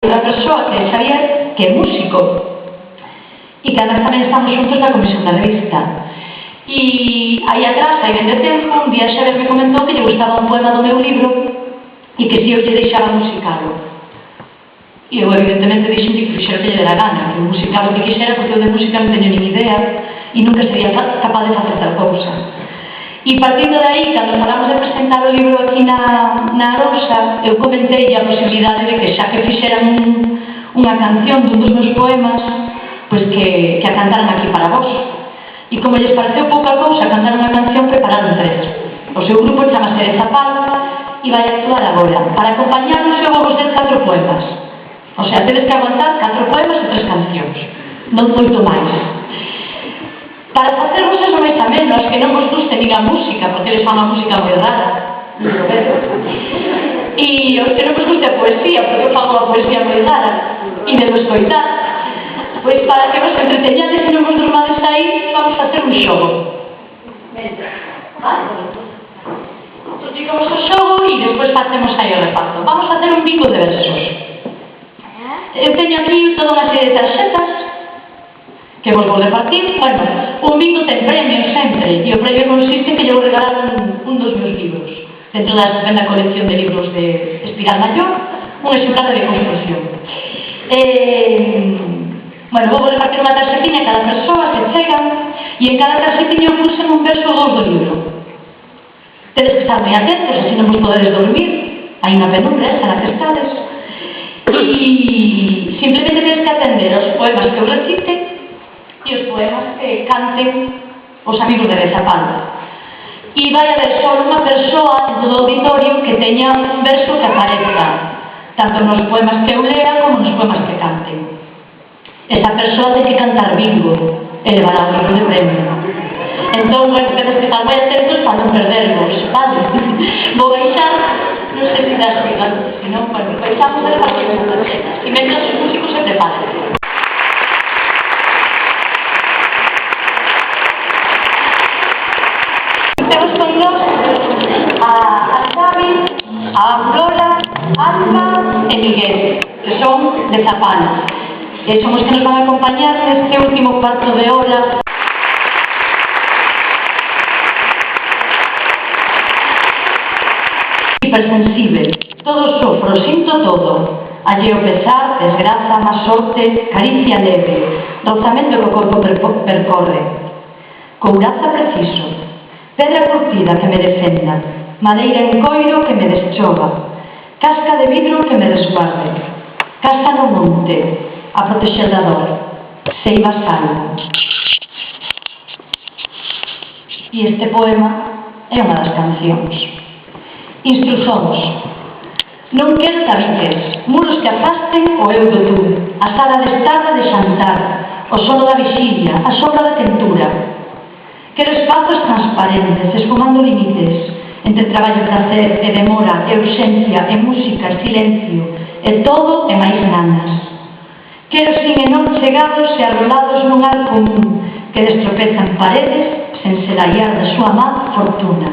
Outra persoa que é Xavier, que é músico, e que además tamén estamos juntos na comisión da revista. E aí atrás, aí vende tempo, un día Xavier me comentou que lle gustaba un poema do meu libro e que si eu lle deixaba musicalo. E eu evidentemente dixenlle que fixera que lle dera gana, que musicalo que quixera, porque eu de música non teño nin idea e nunca sería capaz de facer tal cousa. E partindo de aí, cando falamos de presentar o libro aquí na Arousa, eu comentei a posibilidade de que xa que fixeran unha canción dun dos meus poemas, pois que a cantaran aquí para vos. E como lles pareceu pouca cousa cantar unha canción, prepararon 3. O seu grupo chamase de Zapal e vai actuar agora. Para acompañarnos eu vou vos ter 4 poemas. O sea, tedes que aguantar 4 poemas e 3 cancións. Non moito máis. Para facer vos non máis a menos que non vos guste nin a música, porque eles fan a música moi rara. E os que non vos guste a poesía, porque eu fago a poesía moi rara, e de vos coitar. Pois para que vos entreteñades e non vos durmades aí, vamos facer un xogo. Vale? Explicamos o xogo e despois facemos aí o reparto. Vamos facer un bico de versos. Eu teño aquí toda unha serie de tarxetas que vos vou repartir. Bueno, un bingo ten premio sempre, e o premio consiste en que lle vou regalar un dos meus libros, dentro da estupenda colección de libros de Espiral Mayor, un exemplar de construcción. Bueno, vou repartir unha tarxetiña a cada persoa que chegan, e en cada tarxetiña puxen un verso ou dos do libro. Tedes que estar moi atentos, así non vos poderes dormir, aí na penumbra esa na que estades, e simplemente tedes que atender aos poemas que eu recite e os poemas que canten os amigos de Bezapal. E vai haber só unha persoa en todo o auditorio que teña un verso que aparezca, tanto nos poemas que eu lea como nos poemas que canten. Esa persoa ten que cantar bingo e levará un libro de premio. Entón, bueno, tedes que estar moi atentos para non perdervos, vale? Vou baixar, non sei se das gigantes, se non, bueno, baixamos a repartir as tarxetas, e mentras os músicos se preparen. Temos con nós a Xavi, a Flora, Alma e Miguel, que son de Zapal. Son os que nos van a acompañar neste último cuarto de hora. Hipersensible, todo sofro, sinto todo. Alleo pesar, desgraza, má sorte, caricia leve, rozamento que o corpo percorre. Couraza preciso, pedra curtida que me defenda, madeira en coiro que me deschova, casca de vidro que me resguarde, casa no monte, a protexer da dor, seiva sal. E este poema é unha das cancións. Instruzóns. Non quero tabiques, muros que afasten o eu do tú, a sala de estar de xantar, o sono da vixilia, a sombra da tentura. Quero espazos transparentes, esfumando límites, entre traballo e placer, e demora, e urxencia, e música, e silencio, e todo e máis ganas. Quero sin e non chegados e arrolados nun ar común, que destropezan paredes, sen selaiar da súa má fortuna.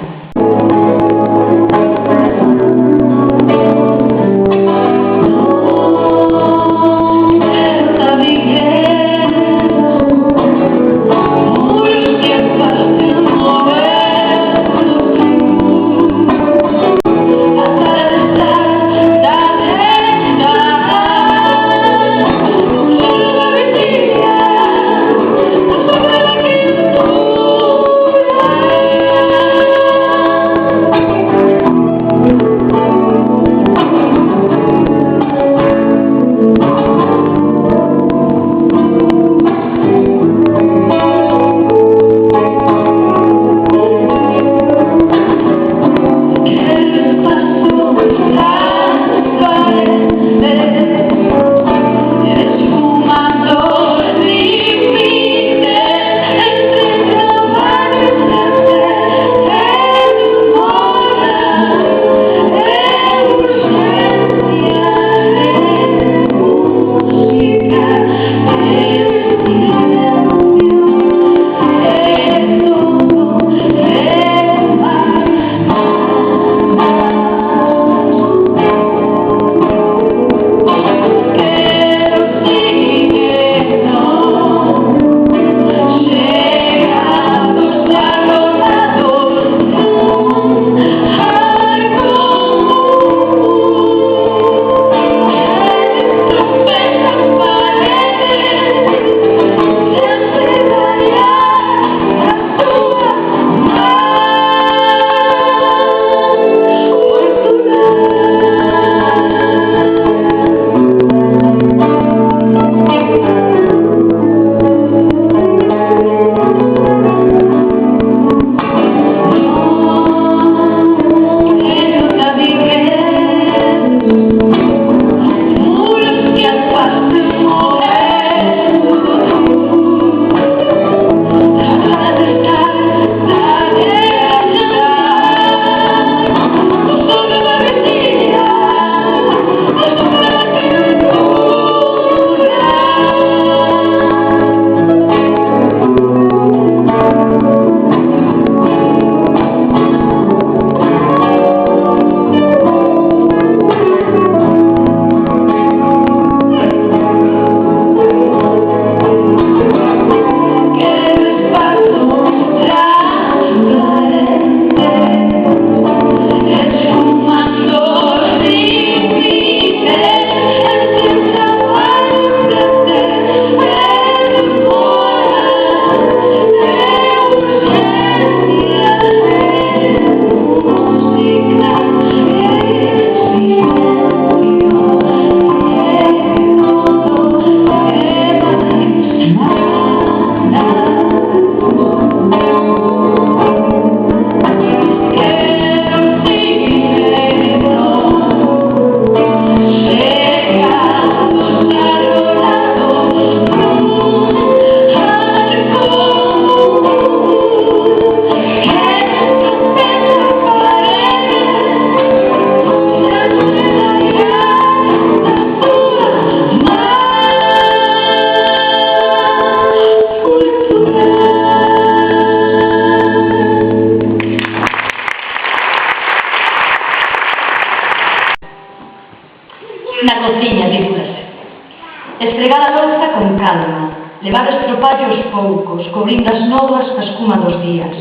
Esfregar a louza con calma, levar os tropallos poucos, cobrindo as nódoas ca escuma dos días.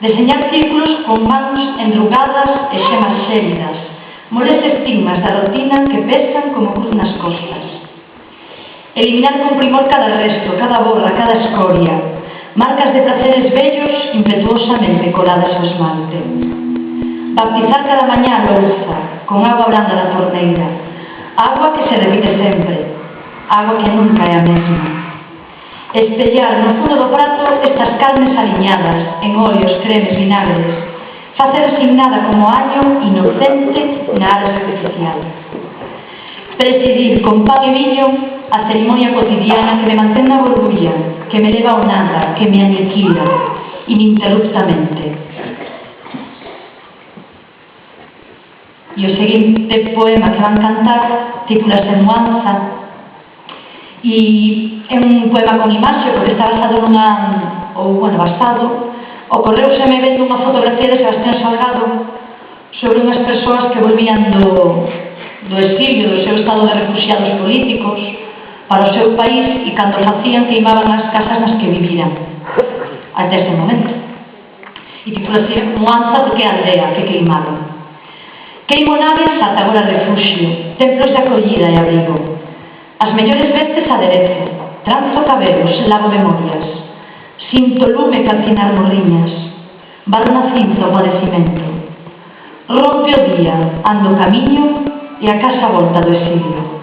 Deseñar círculos con mans endrugadas e xemas xélidas, moles estigmas da rutina que pesan como cruz nas costas. Eliminar con primor cada resto, cada borra, cada escoria, marcas de placeres bellos impetuosamente coladas ao esmalte. Baptizar cada mañá a louza, con agua blanda da torneira, agua que se repite sempre, agua que nunca é a mesma. Espellar no fundo do prato estas carnes aliñadas, en óleos, cremes, vinagres, facer sin nada como año inocente na área artificial. Presidir con pan e viño a cerimonia cotidiana que me mantén na burbulla, que me leva ao nada, que me aniquila, ininterruptamente. E o seguinte poema que van cantar titúlase Muanza, e é un poema con imaxe porque está basado basado, ocorreuseme vendo unha fotografía de Sebastián Salgado sobre unhas persoas que volvían do exilio, do seu estado de refugiados políticos para o seu país, e cando facían queimaban as casas nas que viviran até ese momento. E titúlase Muanza porque é a aldea que queimaron. Queimo naves ata agora refugio, templos de acollida e abrigo. As mellores veces aderezo, tranzo cabelos, lavo memorias, sinto lume calcinar morriñas, barro na cinza o padecimento. Rompe o día, ando camiño e a casa volta do exilio.